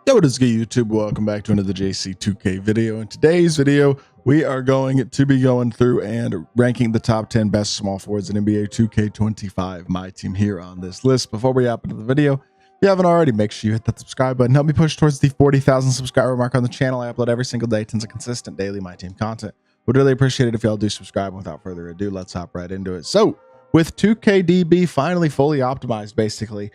Yo, what is good, YouTube? Welcome back to another JC2K video. In today's video, we are going to be going through and ranking the top 10 best small forwards in NBA 2K25 MyTEAM here on this list. Before we hop into the video, if you haven't already, make sure you hit that subscribe button. Help me push towards the 40,000 subscriber mark on the channel. I upload every single day, tons of consistent daily MyTEAM content. Would really appreciate it if y'all do subscribe. Without further ado, let's hop right into it. So, with 2KDB finally fully optimized, basically,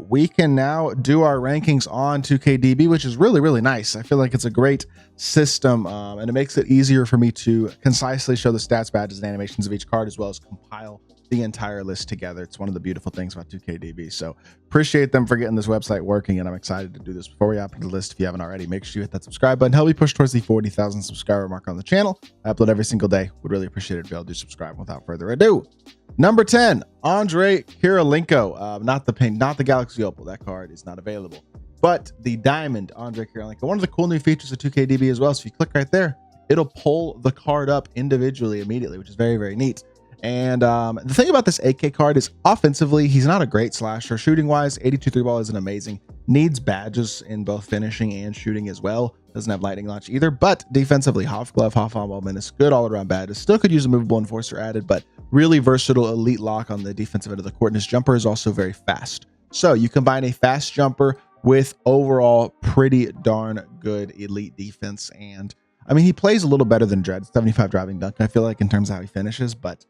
we can now do our rankings on 2KDB, which is really nice. I feel like it's a great system, and it makes it easier for me to concisely show the stats, badges, and animations of each card, as well as compile the entire list together. It's one of the beautiful things about 2KDB. So appreciate them for getting this website working, and I'm excited to do this. Before we hop into the list, if you haven't already, make sure you hit that subscribe button. Help me push towards the 40,000 subscriber mark on the channel. I upload every single day. Would really appreciate it if y'all do subscribe. Without further ado, number 10, Andre Kirilenko. Not the Galaxy Opal. That card is not available, but the Diamond Andre Kirilenko. One of the cool new features of 2KDB as well. So if you click right there, it'll pull the card up individually immediately, which is very neat. And the thing about this AK card is offensively, he's not a great slasher. Shooting wise, 82 3 ball isn't amazing. Needs badges in both finishing and shooting as well. Doesn't have lightning launch either, but defensively, half glove, half on ball menace, good all around badges. Still could use a movable enforcer added, but really versatile elite lock on the defensive end of the court. And his jumper is also very fast. So you combine a fast jumper with overall pretty darn good elite defense. And I mean, he plays a little better than Dredd, 75 driving dunk, I feel like, in terms of how he finishes, but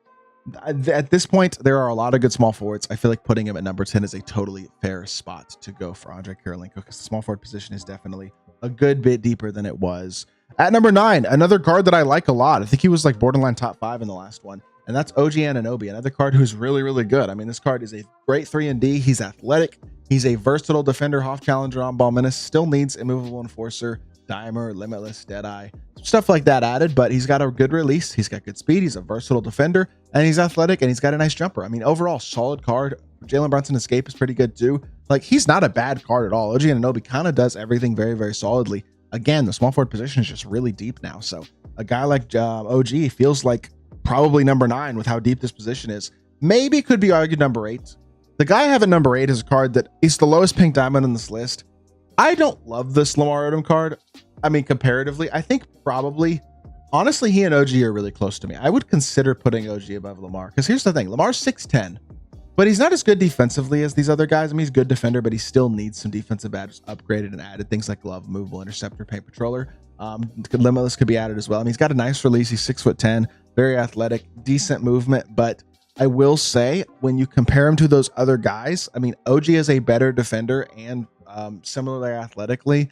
at this point, there are a lot of good small forwards. I feel like putting him at number 10 is a totally fair spot to go for Andre Kirilenko, because the small forward position is definitely a good bit deeper than it was. At number 9, another card that I like a lot. I think he was like borderline top 5 in the last one, and that's OG Anunoby, another card who's really good. I mean, this card is a great 3-and-D. He's athletic. He's a versatile defender, half challenger, on ball menace. Still needs a movable enforcer, dimer, limitless, deadeye, stuff like that added, but he's got a good release. He's got good speed. He's a versatile defender, and he's athletic, and he's got a nice jumper. I mean, overall, solid card. Jalen Brunson escape is pretty good too. Like, he's not a bad card at all. OG Anunoby kind of does everything very solidly. Again, the small forward position is just really deep now. So a guy like OG feels like probably number 9 with how deep this position is. Maybe could be argued number 8. The guy I have at number 8 is a card that is the lowest pink diamond on this list. I don't love this Lamar Odom card. I mean, comparatively, I think probably, honestly, he and OG are really close to me. I would consider putting OG above Lamar, because here's the thing. Lamar's 6'10", but he's not as good defensively as these other guys. I mean, he's a good defender, but he still needs some defensive badges upgraded and added. Things like glove, movable interceptor, paint patroller. Limitless could be added as well. I mean, he's got a nice release. He's 6'10", very athletic, decent movement, but I will say, when you compare him to those other guys, I mean, OG is a better defender and similarly athletically,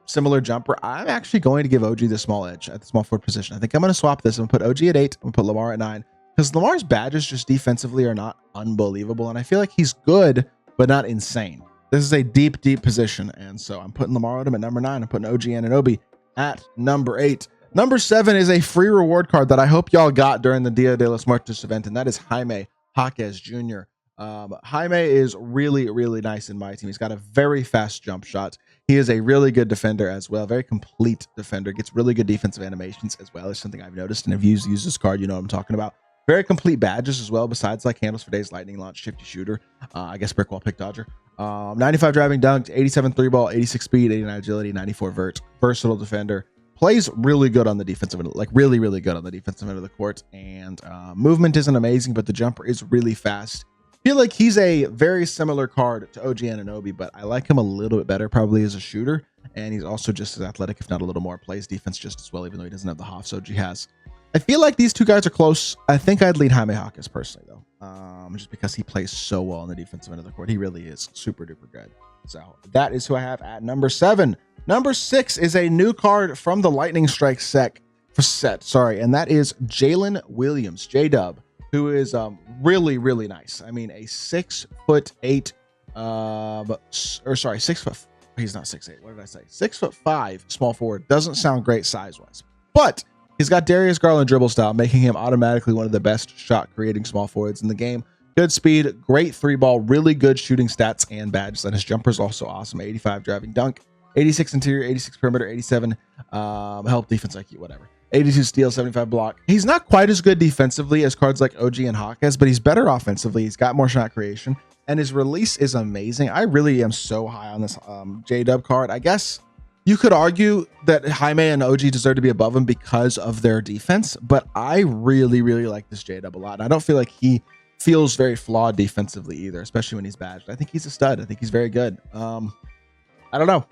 similar jumper. I'm actually going to give OG the small edge at the small forward position. I think I'm going to swap this. I'm going to put OG at 8. I'm going to put Lamar at 9, because Lamar's badges just defensively are not unbelievable, and I feel like he's good, but not insane. This is a deep position, and so I'm putting Lamar Odom at number 9. I'm putting OG Anunoby at number 8. Number 7 is a free reward card that I hope y'all got during the Dia de los Muertos event, and that is Jaime Jaquez Jr. Jaime is really nice in my team. He's got a very fast jump shot. He is a really good defender as well. Very complete defender. Gets really good defensive animations as well. It's something I've noticed, and if you use this card, you know what I'm talking about. Very complete badges as well, besides like handles for days, lightning launch, shifty shooter, I guess brick wall, pick dodger. 95 driving dunk, 87 3 ball, 86 speed, 89 agility, 94 vert. Versatile defender. Plays really good on the defensive end, like really good on the defensive end of the court. And movement isn't amazing, but the jumper is really fast. Feel like he's a very similar card to OG Anunoby, but I like him a little bit better probably as a shooter, and he's also just as athletic, if not a little more. Plays defense just as well, even though he doesn't have the hops OG has. I feel like these two guys are close. I think I'd lead Jaime Jaquez personally, though, just because he plays so well on the defensive end of the court. He really is super duper good. So that is who I have at number 7. Number 6 is a new card from the Lightning Strike set, and that is Jaylen Williams, J-Dub, who is really nice. I mean, a 6'8", or sorry, 6 foot. He's not 6'8". What did I say? 6'5" small forward. Doesn't sound great size wise, but he's got Darius Garland dribble style, making him automatically one of the best shot creating small forwards in the game. Good speed, great 3-ball, really good shooting stats and badges, and his jumper is also awesome. 85 driving dunk, 86 interior, 86 perimeter, 87 help, defense IQ, whatever. 82 steal, 75 block. He's not quite as good defensively as cards like OG and Jaquez, but he's better offensively. He's got more shot creation, and his release is amazing. I really am so high on this J-Dub card. I guess you could argue that Jaime and OG deserve to be above him because of their defense, but I really, really like this J-Dub a lot. I don't feel like he feels very flawed defensively either, especially when he's badged. I think he's a stud. I think he's very good. I don't know.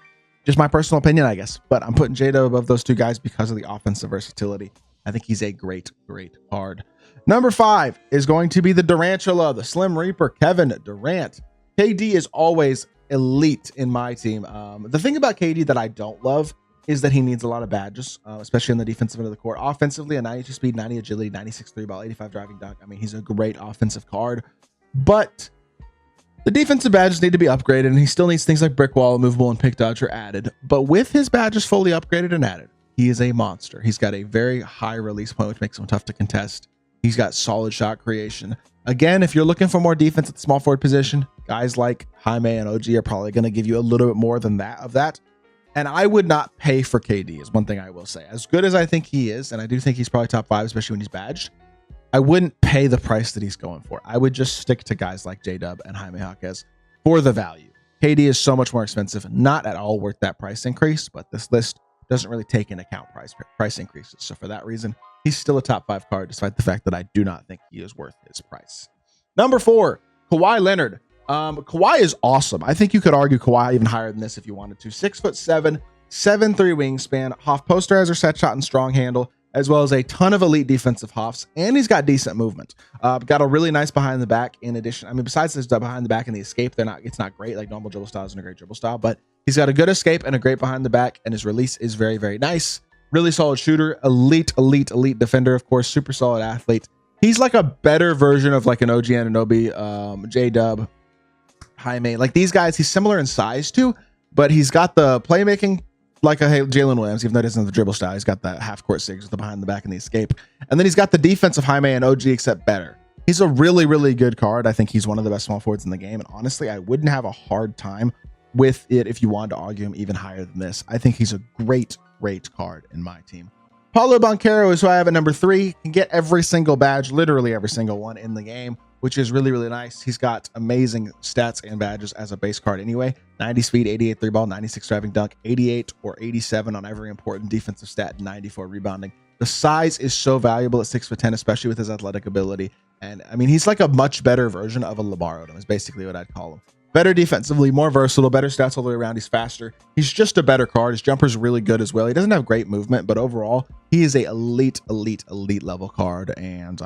Just my personal opinion, I guess. But I'm putting J-Dub above those two guys because of the offensive versatility. I think he's a great, great card. Number 5 is going to be the Durantula, the Slim Reaper, Kevin Durant. KD is always elite in my team. The thing about KD that I don't love is that he needs a lot of badges, especially in the defensive end of the court. Offensively, a 92 speed, 90 agility, 96 3 ball, 85 driving dunk. I mean, he's a great offensive card, but the defensive badges need to be upgraded, and he still needs things like brick wall, movable, and pick dodger added. But with his badges fully upgraded and added, he is a monster. He's got a very high release point, which makes him tough to contest. He's got solid shot creation. Again, if you're looking for more defense at the small forward position, guys like Jaime and OG are probably going to give you a little bit more than that. And I would not pay for KD is one thing I will say. As good as I think he is, and I do think he's probably top 5, especially when he's badged, I wouldn't pay the price that he's going for. I would just stick to guys like J-Dub and Jaime Jaquez for the value. KD is so much more expensive, not at all worth that price increase, but this list doesn't really take into account price increases. So for that reason, he's still a top 5 card, despite the fact that I do not think he is worth his price. Number 4, Kawhi Leonard. Kawhi is awesome. I think you could argue Kawhi even higher than this if you wanted to. 6'7", 7'3" wingspan, Hoff posterizer, set shot, and strong handle, as well as a ton of elite defensive hoffs, and he's got decent movement. Got a really nice behind the back in addition. I mean, besides this behind the back and the escape, it's not great. Like normal dribble style isn't a great dribble style, but he's got a good escape and a great behind the back, and his release is very, very nice. Really solid shooter, elite defender, of course, super solid athlete. He's like a better version of like an OG Anunoby, J-Dub, Jaime. Like these guys, he's similar in size too, but he's got the playmaking like a Jaylen Williams, even though he doesn't have the dribble style. He's got that half-court sigs with the behind the back and the escape. And then he's got the defense of Jaime and OG, except better. He's a really, really good card. I think he's one of the best small forwards in the game. And honestly, I wouldn't have a hard time with it if you wanted to argue him even higher than this. I think he's a great, great card in my team. Paulo Banchero is who I have at number 3. Can get every single badge, literally every single one in the game, which is really, really nice. He's got amazing stats and badges as a base card anyway. 90 speed, 88 3 ball, 96 driving dunk, 88 or 87 on every important defensive stat, 94 rebounding. The size is so valuable at 6'10", especially with his athletic ability. And I mean, he's like a much better version of a Lamar Odom is basically what I'd call him. Better defensively, more versatile, better stats all the way around. He's faster. He's just a better card. His jumper's really good as well. He doesn't have great movement, but overall, he is a elite level card, and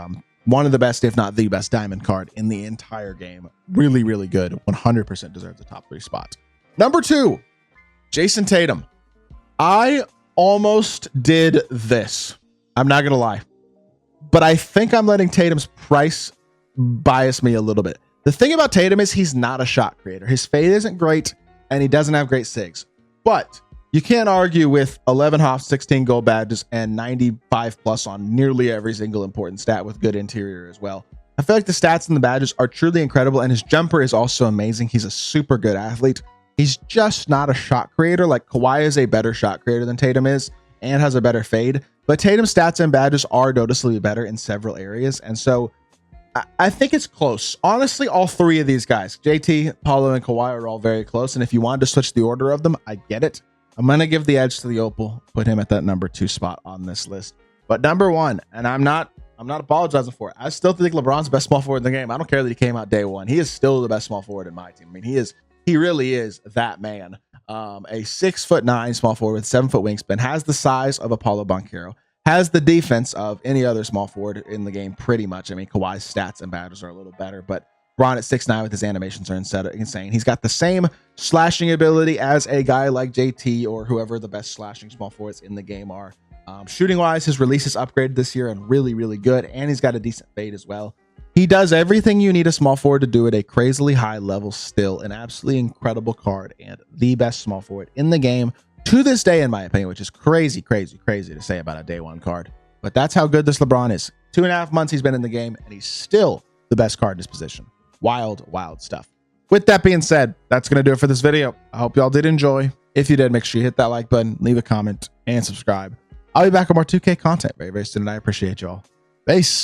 one of the best, if not the best, diamond card in the entire game. Really, really good. 100% deserves a top 3 spot. Number 2, Jayson Tatum. I almost did this. I'm not going to lie, but I think I'm letting Tatum's price bias me a little bit. The thing about Tatum is he's not a shot creator. His fade isn't great, and he doesn't have great sigs. But you can't argue with 11 Hoffs, 16 gold badges, and 95 plus on nearly every single important stat with good interior as well. I feel like the stats and the badges are truly incredible, and his jumper is also amazing. He's a super good athlete. He's just not a shot creator. Like Kawhi is a better shot creator than Tatum is and has a better fade. But Tatum's stats and badges are noticeably better in several areas, and so I think it's close. Honestly, all 3 of these guys, JT, Paulo, and Kawhi, are all very close. And if you wanted to switch the order of them, I get it. I'm going to give the edge to the Opal, put him at that number 2 spot on this list. But number 1, and I'm not apologizing for it. I still think LeBron's the best small forward in the game. I don't care that he came out day 1. He is still the best small forward in my team. I mean, he really is that man. A 6'9" small forward with 7-foot wingspan, has the size of Paulo Banchero, has the defense of any other small forward in the game pretty much. I mean, Kawhi's stats and badges are a little better, but Bron at 6'9" with his animations are insane. He's got the same slashing ability as a guy like JT or whoever the best slashing small forwards in the game are. Shooting wise, his release is upgraded this year and really, really good, and he's got a decent fade as well. He does everything you need a small forward to do at a crazily high level. Still an absolutely incredible card and the best small forward in the game to this day, in my opinion, which is crazy to say about a day 1 card. But that's how good this LeBron is. 2.5 months he's been in the game, and he's still the best card in his position. Wild stuff. With that being said, that's going to do it for this video. I hope y'all did enjoy. If you did, make sure you hit that like button, leave a comment, and subscribe. I'll be back with more 2K content very, very soon, and I appreciate y'all. Peace.